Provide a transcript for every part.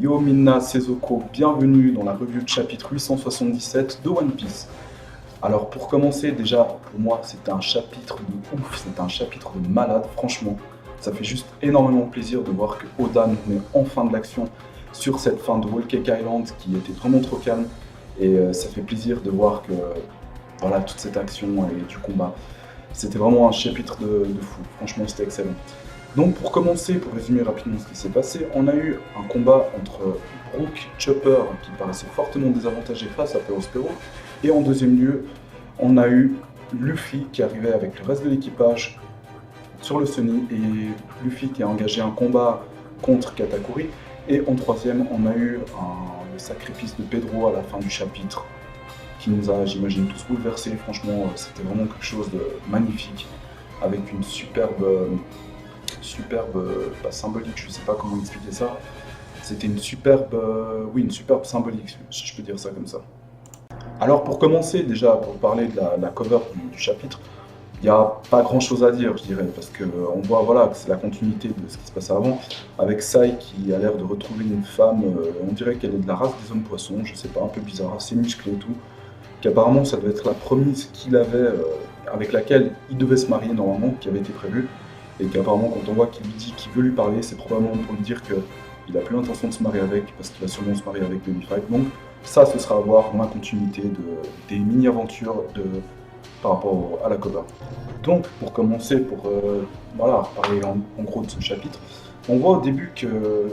Yo Minna Sezoko, bienvenue dans la review de chapitre 877 de One Piece. Alors pour commencer, déjà, pour moi, c'était un chapitre de ouf, c'était un chapitre de malade, franchement. Ça fait juste énormément plaisir de voir que Oda nous met enfin de l'action sur cette fin de Whole Cake Island qui était vraiment trop calme. Et ça fait plaisir de voir que, voilà, toute cette action et du combat. C'était vraiment un chapitre de fou, franchement c'était excellent. Donc pour commencer, pour résumer rapidement ce qui s'est passé, on a eu un combat entre Brook Chopper qui paraissait fortement désavantagé face à Perospero, et en deuxième lieu, on a eu Luffy qui arrivait avec le reste de l'équipage sur le Sunny, et Luffy qui a engagé un combat contre Katakuri, et en troisième, on a eu le sacrifice de Pedro à la fin du chapitre, qui nous a, j'imagine, tous bouleversés. Franchement, c'était vraiment quelque chose de magnifique, avec une superbe symbolique, je sais pas comment expliquer ça. C'était une superbe symbolique, si je peux dire ça comme ça. Alors pour commencer, déjà, pour parler de la cover du chapitre, il n'y a pas grand chose à dire, je dirais, parce qu'on voit voilà, que c'est la continuité de ce qui se passait avant, avec Sai qui a l'air de retrouver une femme, on dirait qu'elle est de la race des hommes poissons, je sais pas, un peu bizarre, assez musclée et tout, qu'apparemment ça devait être la promise qu'il avait, avec laquelle il devait se marier normalement, qui avait été prévue, et qu'apparemment quand on voit qu'il lui dit qu'il veut lui parler, c'est probablement pour lui dire qu'il n'a plus l'intention de se marier avec, parce qu'il va sûrement se marier avec Baby Five. Donc ça, ce sera à voir dans la continuité des mini-aventures par rapport à la cover. Donc pour commencer, pour voilà, parler en gros de ce chapitre, on voit au début que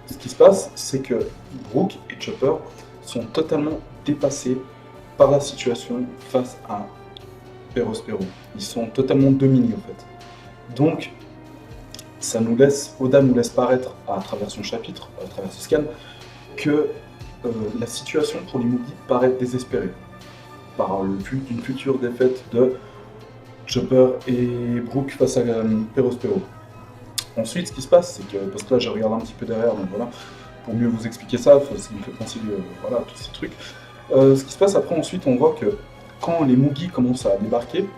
ce qui se passe, c'est que Brook et Chopper sont totalement dépassés par la situation face à Perospero. Ils sont totalement dominés en fait. Donc, Oda nous laisse paraître à travers son chapitre, à travers ce scan, que la situation pour les Mugi paraît désespérée par une future défaite de Chopper et Brook face à Perospero. Ensuite, ce qui se passe, c'est que, parce que là je regarde un petit peu derrière, donc voilà, pour mieux vous expliquer ça, ça me fait penser voilà, tous ces trucs. Ce qui se passe après, ensuite, on voit que quand les Mugi commencent à débarquer,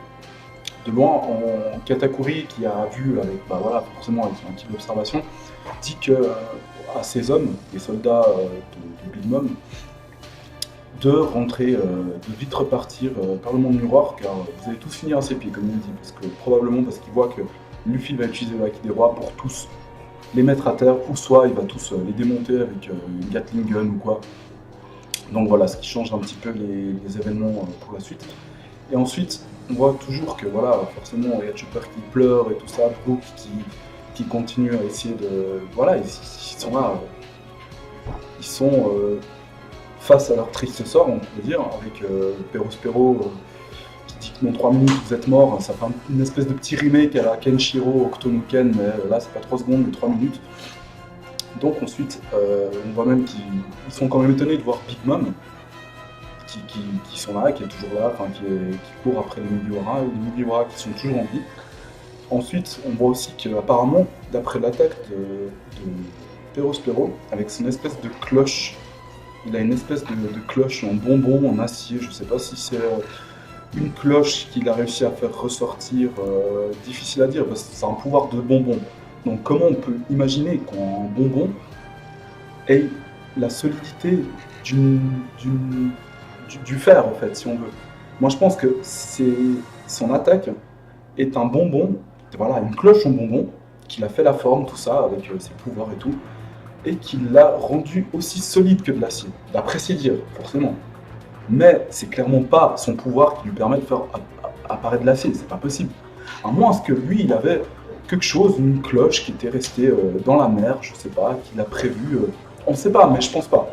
de loin, en Katakuri, qui a vu avec, voilà, forcément avec son type d'observation, dit que à ces hommes, les soldats de Big Mom, de rentrer, de vite repartir par le monde miroir, car vous allez tous finir à ses pieds, comme il dit, probablement parce qu'il voit que Luffy va utiliser le Haki des Rois pour tous les mettre à terre, ou soit il va tous les démonter avec une Gatling Gun ou quoi. Donc voilà, ce qui change un petit peu les événements pour la suite. Et ensuite, on voit toujours que voilà, forcément, il y a Chopper qui pleure et tout ça, Brook qui continue à essayer de... Voilà, ils sont là, ils sont face à leur triste sort, on peut dire, avec Perospero qui dit que dans 3 minutes vous êtes mort, ça fait une espèce de petit remake à la Kenshiro Octonuken, mais là c'est pas 3 secondes, mais 3 minutes. Donc ensuite, on voit même qu'ils sont quand même étonnés de voir Big Mom, qui sont là, qui est toujours là, enfin qui court après les Mugiwara, et les Mugiwara qui sont toujours en vie. Ensuite, on voit aussi qu'apparemment, d'après l'attaque de Perospero, avec son espèce de cloche, il a une espèce de cloche en bonbon, en acier, je sais pas si c'est une cloche qu'il a réussi à faire ressortir, difficile à dire, parce que c'est un pouvoir de bonbon. Donc comment on peut imaginer qu'un bonbon ait la solidité du fer, en fait, si on veut. Moi, je pense que son attaque est un bonbon, voilà, une cloche en bonbon, qu'il a fait la forme, tout ça, avec ses pouvoirs et tout, et qu'il l'a rendu aussi solide que de l'acier. D'après ses dires, forcément. Mais c'est clairement pas son pouvoir qui lui permet de faire apparaître de l'acier, c'est pas possible. À moins que lui, il avait quelque chose, une cloche qui était restée dans la mer, je sais pas, qu'il a prévu, on sait pas, mais je pense pas.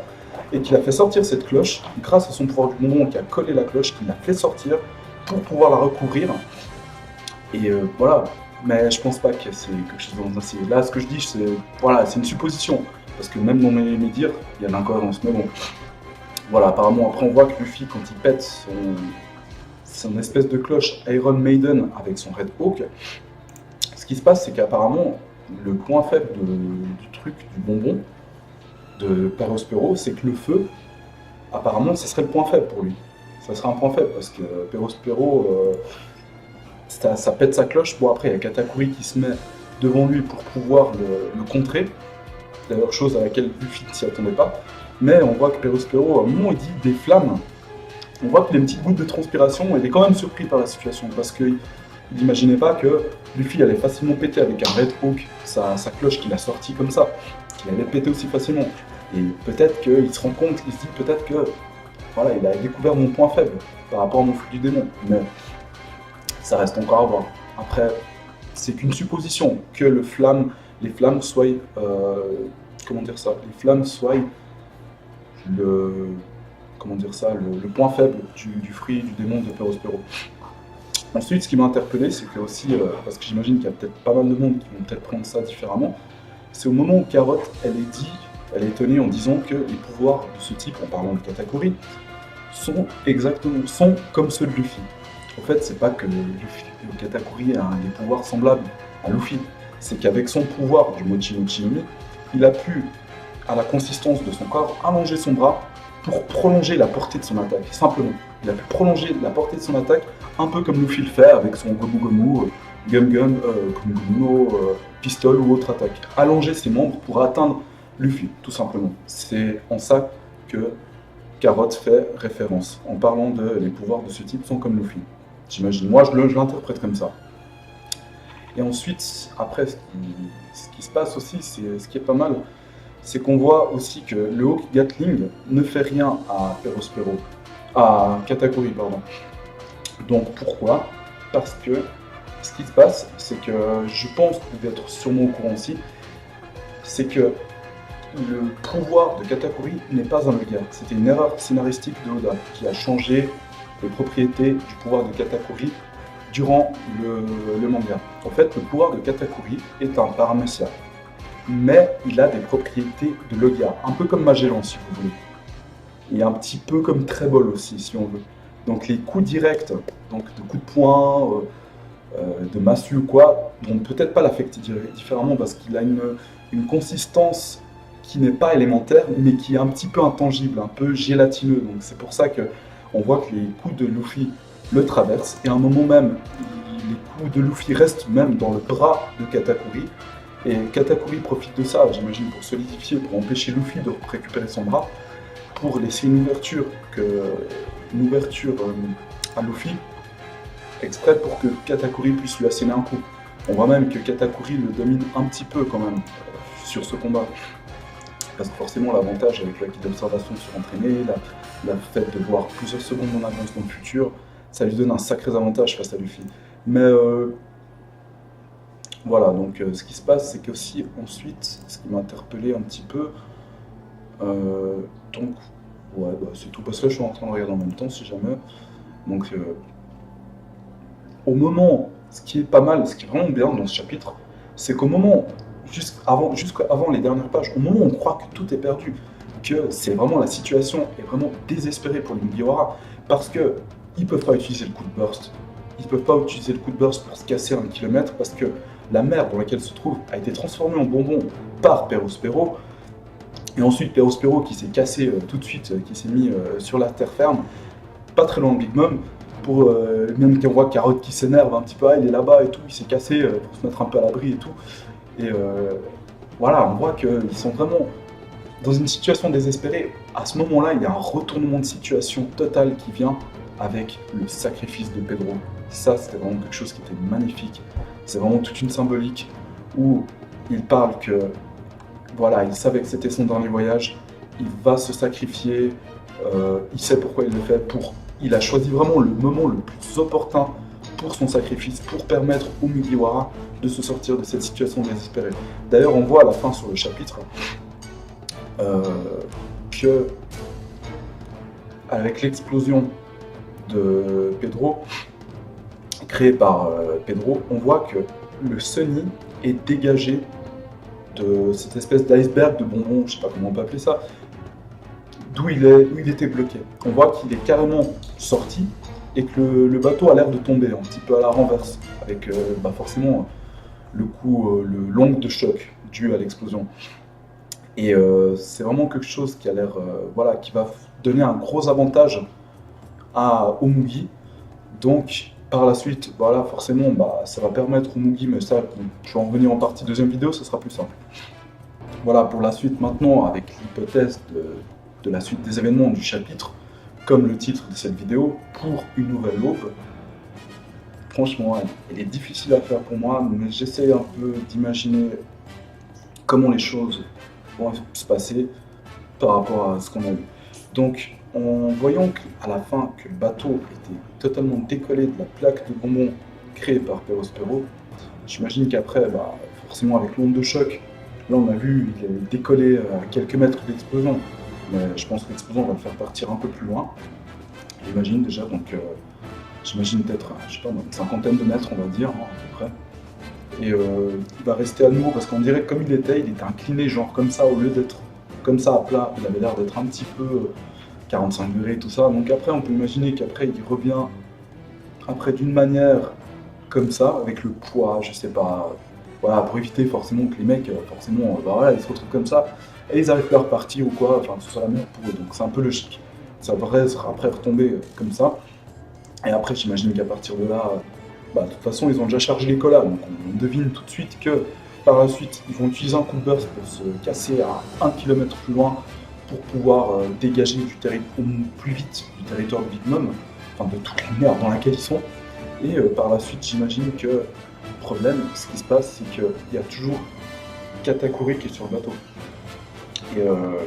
Et qu'il a fait sortir cette cloche, grâce à son pouvoir du bonbon qui a collé la cloche, qu'il l'a fait sortir pour pouvoir la recouvrir. Et voilà, mais je pense pas que c'est quelque chose dans l'acier. Là, ce que je dis, c'est voilà, c'est une supposition, parce que même dans mes dires, il y a de l'incohérence, mais bon. Voilà, apparemment, après on voit que Luffy, quand il pète son espèce de cloche Iron Maiden avec son Red Hawk, ce qui se passe, c'est qu'apparemment, le point faible du truc, du bonbon, de Perospero, c'est que le feu, apparemment, ce serait le point faible pour lui. Ça serait un point faible, parce que Perospero, ça pète sa cloche. Bon, après, il y a Katakuri qui se met devant lui pour pouvoir le contrer. D'ailleurs, chose à laquelle Luffy ne s'y attendait pas. Mais on voit que Perospero, à un moment, il dit des flammes. On voit qu'il a une petite goutte de transpiration, et il est quand même surpris par la situation, parce qu'il n'imaginait pas que Luffy allait facilement péter avec un Red Hawk, sa cloche qu'il a sortie comme ça, qu'il allait péter aussi facilement. Et peut-être qu'il se rend compte, il se dit peut-être que voilà, il a découvert mon point faible par rapport à mon fruit du démon. Mais ça reste encore à voir. Après, c'est qu'une supposition que les flammes soient, comment dire ça, les flammes soient le point faible du fruit du démon de Perospero. Ensuite, ce qui m'a interpellé, c'est que aussi, parce que j'imagine qu'il y a peut-être pas mal de monde qui vont peut-être prendre ça différemment, c'est au moment où Carotte, elle est étonnée en disant que les pouvoirs de ce type, en parlant de Katakuri, sont comme ceux de Luffy. En fait, c'est pas que le Katakuri a des pouvoirs semblables à Luffy, c'est qu'avec son pouvoir du Mochi Mochi no Mi, il a pu, à la consistance de son corps, allonger son bras pour prolonger la portée de son attaque, simplement. Il a pu prolonger la portée de son attaque, un peu comme Luffy le fait avec son Gomu Gomu, Gum Gum, Pistol ou autre attaque. Allonger ses membres pour atteindre Luffy, tout simplement. C'est en ça que Carotte fait référence, en parlant de les pouvoirs de ce type sont comme Luffy. J'imagine, moi je l'interprète comme ça. Et ensuite, après, ce qui se passe aussi, ce qui est pas mal, c'est qu'on voit aussi que le Hawk Gatling ne fait rien à Katakuri, pardon. Donc pourquoi? Parce que ce qui se passe, c'est que je pense que vous devez être sûrement au courant aussi, c'est que le pouvoir de Katakuri n'est pas un Logia. C'était une erreur scénaristique de Oda qui a changé les propriétés du pouvoir de Katakuri durant le manga. En fait, le pouvoir de Katakuri est un Paramecia, mais il a des propriétés de Logia, un peu comme Magellan si vous voulez, et un petit peu comme Trebol aussi si on veut. Donc les coups directs, donc de coups de poing, de massue ou quoi, vont peut-être pas l'affecter différemment parce qu'il a une consistance qui n'est pas élémentaire, mais qui est un petit peu intangible, un peu gélatineux. Donc c'est pour ça qu'on voit que les coups de Luffy le traversent, et à un moment même, les coups de Luffy restent même dans le bras de Katakuri, et Katakuri profite de ça, j'imagine, pour solidifier, pour empêcher Luffy de récupérer son bras, pour laisser une ouverture à Luffy, exprès pour que Katakuri puisse lui asséner un coup. On voit même que Katakuri le domine un petit peu quand même sur ce combat. Parce que forcément l'avantage avec la kit d'observation sur entraîné, la fait de voir plusieurs secondes en avance dans le futur, ça lui donne un sacré avantage face à Luffy. Mais voilà, donc ce qui se passe, c'est qu'aussi ensuite, ce qui m'a interpellé un petit peu, donc ouais, bah, c'est tout, parce que là je suis en train de regarder en même temps si jamais. Donc au moment, ce qui est pas mal, ce qui est vraiment bien dans ce chapitre, c'est qu'au moment, jusqu'avant les dernières pages, au moment où on croit que tout est perdu, que c'est vraiment la situation est vraiment désespérée pour les Mugiwara, parce que ils peuvent pas utiliser le coup de burst. Ils peuvent pas utiliser le coup de burst pour se casser 1 kilomètre parce que la mer dans laquelle se trouve a été transformée en bonbon par Perospero. Et ensuite Perospero qui s'est cassé tout de suite, qui s'est mis sur la terre ferme, pas très loin de Big Mom, pour même qu'on voit Carotte qui s'énerve un petit peu, il est là-bas et tout, il s'est cassé pour se mettre un peu à l'abri et tout. Et voilà, on voit qu'ils sont vraiment dans une situation désespérée. À ce moment-là, il y a un retournement de situation total qui vient avec le sacrifice de Pedro. Ça, c'était vraiment quelque chose qui était magnifique. C'est vraiment toute une symbolique où il parle que, voilà, il savait que c'était son dernier voyage, il va se sacrifier, il sait pourquoi il le fait, il a choisi vraiment le moment le plus opportun pour son sacrifice, pour permettre aux Mugiwara de se sortir de cette situation désespérée. D'ailleurs, on voit à la fin sur le chapitre que, avec l'explosion de Pedro, créée par Pedro, on voit que le Sunny est dégagé de cette espèce d'iceberg de bonbons, je sais pas comment on peut appeler ça, d'où il était bloqué. On voit qu'il est carrément sorti et que le bateau a l'air de tomber un petit peu à la renverse, avec forcément l'onde de choc dû à l'explosion. Et c'est vraiment quelque chose qui a l'air, qui va donner un gros avantage au Mugi. Donc Par la suite, voilà, forcément, bah, ça va permettre au Mugi, mais ça, je vais en revenir en partie deuxième vidéo, ce sera plus simple. Voilà, pour la suite maintenant, avec l'hypothèse de la suite des événements du chapitre, comme le titre de cette vidéo, pour une nouvelle aube. Franchement, elle est difficile à faire pour moi, mais j'essaie un peu d'imaginer comment les choses vont se passer par rapport à ce qu'on a eu. Donc, en voyant à la fin que le bateau était totalement décollé de la plaque de bonbons créée par Perospero, j'imagine qu'après, bah, forcément avec l'onde de choc, là on a vu, il est décollé à quelques mètres d'explosion, mais je pense que l'explosion va le faire partir un peu plus loin. J'imagine déjà, donc j'imagine peut-être, je sais pas, une cinquantaine de mètres, on va dire, hein, à peu près. Et il va rester à nouveau, parce qu'on dirait que comme il était incliné, genre comme ça, au lieu d'être comme ça à plat, il avait l'air d'être un petit peu 45 degrés et tout ça. Donc après, on peut imaginer qu'après, il revient après d'une manière comme ça, avec le poids, je sais pas, voilà, pour éviter forcément que les mecs, forcément, bah voilà, ils se retrouvent comme ça, et ils arrivent plus à repartir ou quoi, enfin, que ce soit la merde pour eux, donc c'est un peu logique. Ça devrait après retomber comme ça, et après, j'imagine qu'à partir de là, bah, de toute façon, ils ont déjà chargé les colas, donc on devine tout de suite que par la suite, ils vont utiliser un coup de burst pour se casser à 1 km plus loin pour pouvoir dégager du territoire plus vite du territoire de Big Mom, enfin de toute la merde dans laquelle ils sont. Et par la suite, j'imagine que le problème, ce qui se passe, c'est qu'il y a toujours Katakuri qui est sur le bateau. Et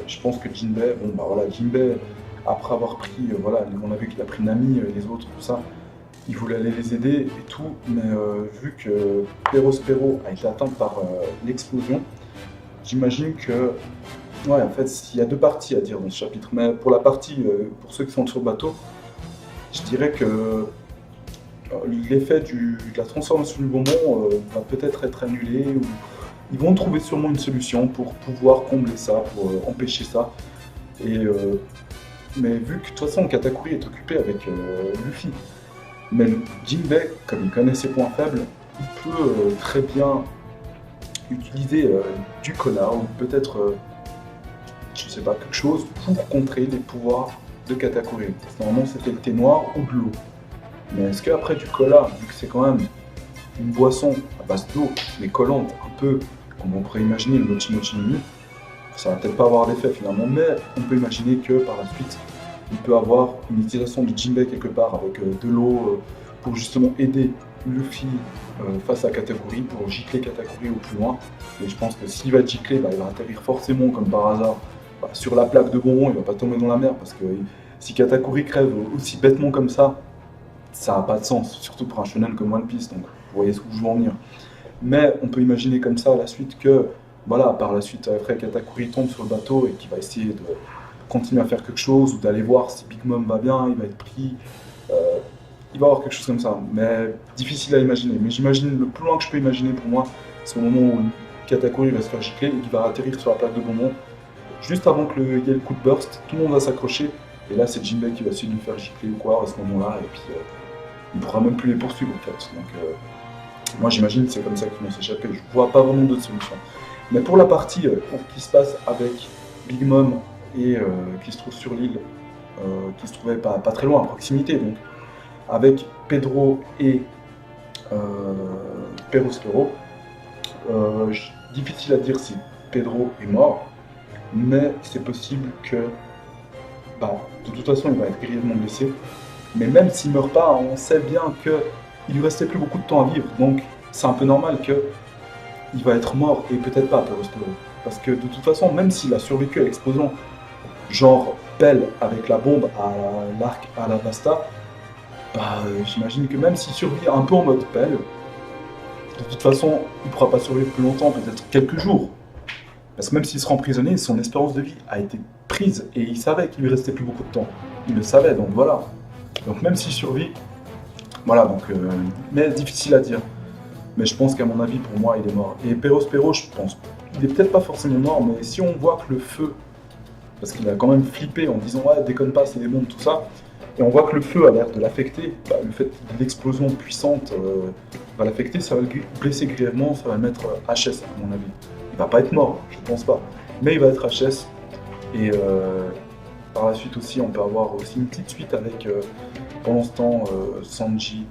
je pense que Jinbei, bon bah voilà, Jinbei, après avoir pris, voilà, on a vu qu'il a pris Nami, les autres, tout ça, il voulait aller les aider et tout, mais vu que Perospero a été atteint par l'explosion, j'imagine que, ouais, en fait, il y a deux parties à dire dans ce chapitre, mais pour la partie, pour ceux qui sont sur le bateau, je dirais que l'effet de la transformation du bonbon va peut-être être annulé, ou ils vont trouver sûrement une solution pour pouvoir combler ça, pour empêcher ça. Et, mais vu que de toute façon Katakuri est occupé avec Luffy, mais Jinbei, comme il connaît ses points faibles, il peut très bien utiliser du cola ou peut-être, je sais pas, quelque chose pour contrer les pouvoirs de Katakuri. Parce que normalement c'était le thé noir ou de l'eau. Mais est-ce qu'après du cola, vu que c'est quand même une boisson à base d'eau, mais collante, un peu comme on pourrait imaginer le Mochi Mochi Nimi, ça va peut-être pas avoir d'effet finalement, mais on peut imaginer que par la suite, il peut avoir une utilisation de Jinbei quelque part avec de l'eau pour justement aider Luffy face à Katakuri, pour gicler Katakuri au plus loin. Et je pense que s'il va être giclé, bah, il va atterrir forcément, comme par hasard, bah, sur la plaque de bonbons, il va pas tomber dans la mer, parce que si Katakuri crève aussi bêtement comme ça n'a pas de sens, surtout pour un shonen comme One Piece, donc vous voyez où je veux en venir. Mais on peut imaginer comme ça à la suite que, voilà, par la suite, après Katakuri tombe sur le bateau et qu'il va essayer de continuer à faire quelque chose, ou d'aller voir si Big Mom va bien, il va être pris, il va y avoir quelque chose comme ça, mais difficile à imaginer. Mais j'imagine, le plus loin que je peux imaginer pour moi, c'est au moment où Katakuri va se faire gicler et qu'il va atterrir sur la plaque de bonbons. Juste avant qu'il y ait le coup de burst, tout le monde va s'accrocher, et là c'est Jinbei qui va essayer de lui faire gicler ou quoi à ce moment-là, et puis il ne pourra même plus les poursuivre en fait. Donc moi j'imagine que c'est comme ça qu'ils vont s'échapper, je vois pas vraiment d'autre solution. Mais pour la partie qui se passe avec Big Mom et qui se trouve sur l'île, qui se trouvait pas très loin, à proximité, donc avec Pedro et Perospero, difficile à dire si Pedro est mort, mais c'est possible que, bah, de toute façon il va être grièvement blessé, mais même s'il ne meurt pas, on sait bien qu'il lui restait plus beaucoup de temps à vivre, donc c'est un peu normal qu'il va être mort, et peut-être pas Perospero. Parce que de toute façon, même s'il a survécu à l'explosion, genre Pell avec la bombe à l'arc à la Basta, bah, j'imagine que même s'il survit un peu en mode Pell, de toute façon, il ne pourra pas survivre plus longtemps, peut-être quelques jours. Parce que même s'il sera emprisonné, son espérance de vie a été prise, et il savait qu'il lui restait plus beaucoup de temps. Il le savait, donc voilà. Donc même s'il survit, voilà, donc, mais difficile à dire. Mais je pense qu'à mon avis, pour moi, il est mort. Et Perospero, je pense, il est peut-être pas forcément mort, mais si on voit que le feu, parce qu'il a quand même flippé en disant ouais, déconne pas, c'est des bombes, tout ça, et on voit que le feu a l'air de l'affecter, bah, le fait de l'explosion puissante va l'affecter, ça va le blesser grièvement, ça va le mettre HS à mon avis. Il va pas être mort, je pense pas, mais il va être HS. Et par la suite aussi, on peut avoir aussi une petite suite avec, pendant ce temps, Sanji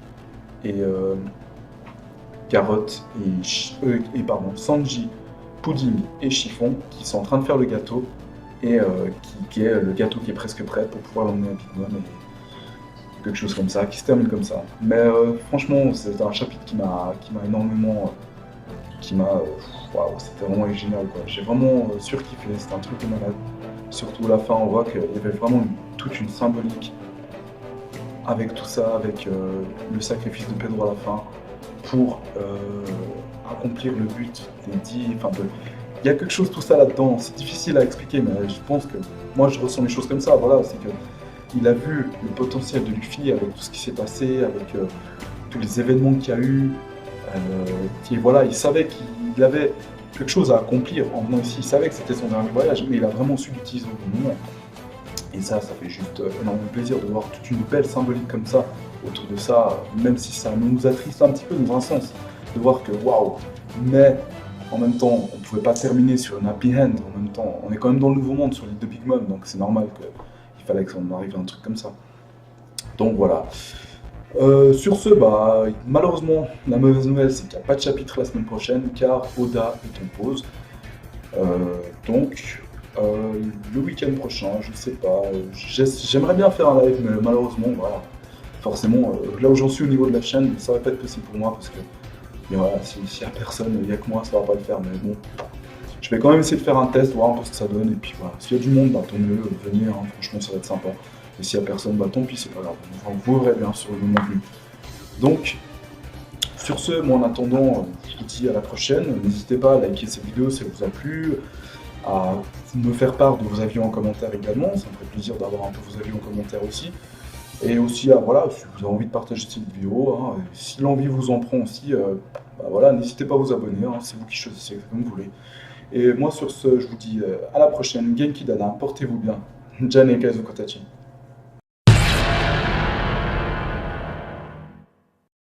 et Carotte Sanji, Pudding et Chiffon qui sont en train de faire le gâteau et qui est le gâteau qui est presque prêt pour pouvoir l'emmener à Big Mom et quelque chose comme ça, qui se termine comme ça. Mais franchement, c'est un chapitre qui m'a énormément, waouh, c'était vraiment génial quoi. J'ai vraiment surkiffé, c'était un truc de malade. Surtout à la fin, on voit qu'il y avait vraiment toute une symbolique avec tout ça, avec le sacrifice de Pedro à la fin, pour accomplir le but des 10. Il y a quelque chose tout ça là-dedans, c'est difficile à expliquer, mais je pense que moi je ressens les choses comme ça, voilà, c'est que il a vu le potentiel de Luffy avec tout ce qui s'est passé, avec tous les événements qu'il y a eu, et voilà, il savait qu'il avait quelque chose à accomplir en venant ici, il savait que c'était son dernier voyage, mais il a vraiment su l'utiliser au bon moment. Et ça fait juste énormément plaisir de voir toute une belle symbolique comme ça autour de ça, même si ça nous attriste un petit peu dans un sens, de voir que waouh, mais en même temps, on ne pouvait pas terminer sur une happy end, en même temps, on est quand même dans le nouveau monde sur l'île de Big Mom, donc c'est normal qu'il fallait que ça en arrive à un truc comme ça. Donc voilà. Sur ce, bah, malheureusement, la mauvaise nouvelle, c'est qu'il n'y a pas de chapitre la semaine prochaine, car Oda est en pause. Donc, le week-end prochain, je ne sais pas, j'aimerais bien faire un live, mais malheureusement, voilà, forcément, là où j'en suis au niveau de la chaîne, ça va pas être possible pour moi, parce que, mais voilà, s'il n'y a personne, il n'y a que moi, ça va pas le faire, mais bon, je vais quand même essayer de faire un test, voir un peu ce que ça donne, et puis voilà, s'il y a du monde, bah tant mieux, venez, hein, franchement, ça va être sympa. Et s'il n'y a personne, bah tant pis, c'est pas grave, enfin, vous verrez bien sur le moment venu. Donc, sur ce, moi en attendant, je vous dis à la prochaine. N'hésitez pas à liker cette vidéo si elle vous a plu, à me faire part de vos avis en commentaire également. Ça me ferait plaisir d'avoir un peu vos avis en commentaire aussi. Et aussi, voilà, si vous avez envie de partager cette vidéo, hein, si l'envie vous en prend aussi, bah voilà, n'hésitez pas à vous abonner, hein, c'est vous qui choisissez comme vous voulez. Et moi sur ce, je vous dis à la prochaine. Genki Dada, portez-vous bien. Jan et Kaizo Kotachi.